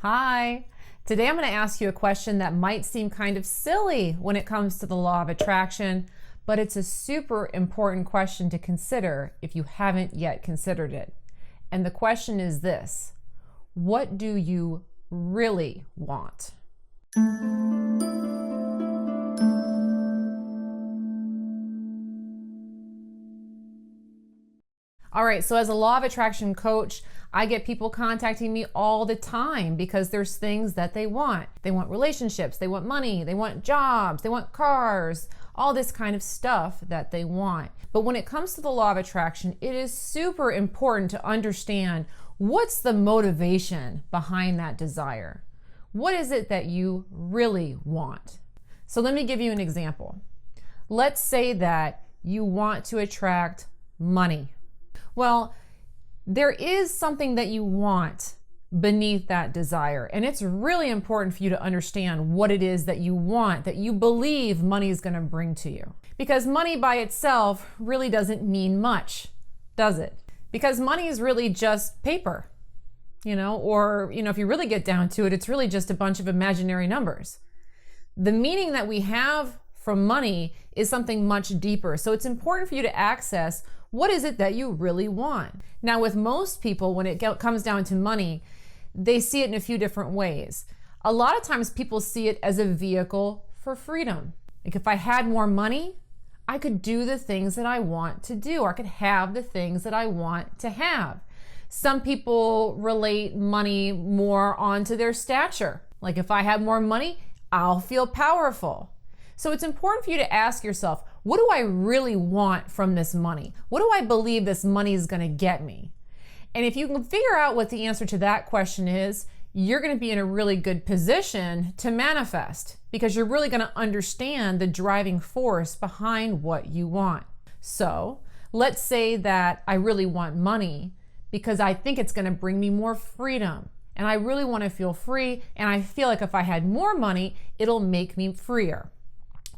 Hi. Today I'm going to ask you a question that might seem kind of silly when it comes to the law of attraction, but it's a super important question to consider if you haven't yet considered it. And the question is this: what do you really want? All right, so as a law of attraction coach, I get people contacting me all the time because there's things that they want. They want relationships, they want money, they want jobs, they want cars, all this kind of stuff that they want. But when it comes to the law of attraction, it is super important to understand what's the motivation behind that desire. What is it that you really want? So let me give you an example. Let's say that you want to attract money. Well, there is something that you want beneath that desire, and it's really important for you to understand what it is that you want, that you believe money is going to bring to you. Because money by itself really doesn't mean much, does it? Because money is really just paper, or if you really get down to it, it's really just a bunch of imaginary numbers. The meaning that we have from money is something much deeper. So it's important for you to access what is it that you really want. Now, with most people, when it comes down to money, they see it in a few different ways. A lot of times people see it as a vehicle for freedom. Like, if I had more money, I could do the things that I want to do, or I could have the things that I want to have. Some people relate money more onto their stature. Like, if I have more money, I'll feel powerful. So it's important for you to ask yourself, what do I really want from this money? What do I believe this money is going to get me? And if you can figure out what the answer to that question is, you're going to be in a really good position to manifest, because you're really going to understand the driving force behind what you want. So let's say that I really want money because I think it's going to bring me more freedom. And I really want to feel free. And I feel like if I had more money, it'll make me freer.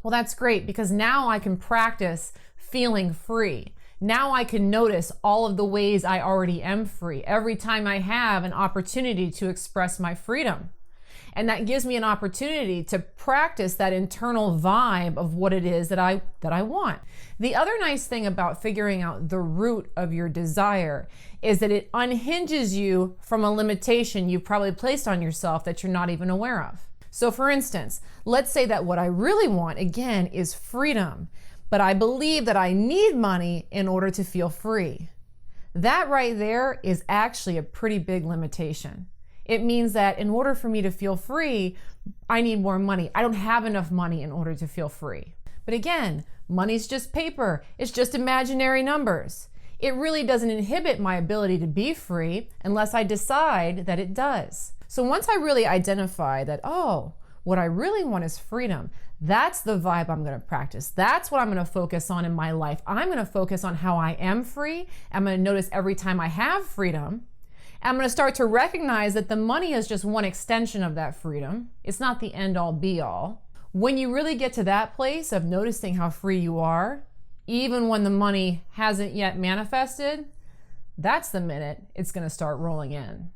Well, that's great, because now I can practice feeling free. Now I can notice all of the ways I already am free every time I have an opportunity to express my freedom. And that gives me an opportunity to practice that internal vibe of what it is that I want. The other nice thing about figuring out the root of your desire is that it unhinges you from a limitation you've probably placed on yourself that you're not even aware of. So for instance, let's say that what I really want, again, is freedom, but I believe that I need money in order to feel free. That right there is actually a pretty big limitation. It means that in order for me to feel free, I need more money. I don't have enough money in order to feel free. But again, money's just paper. It's just imaginary numbers. It really doesn't inhibit my ability to be free unless I decide that it does. So once I really identify that, what I really want is freedom, that's the vibe I'm going to practice. That's what I'm going to focus on in my life. I'm going to focus on how I am free. I'm going to notice every time I have freedom. I'm going to start to recognize that the money is just one extension of that freedom. It's not the end all be all. When you really get to that place of noticing how free you are, even when the money hasn't yet manifested, that's the minute it's going to start rolling in.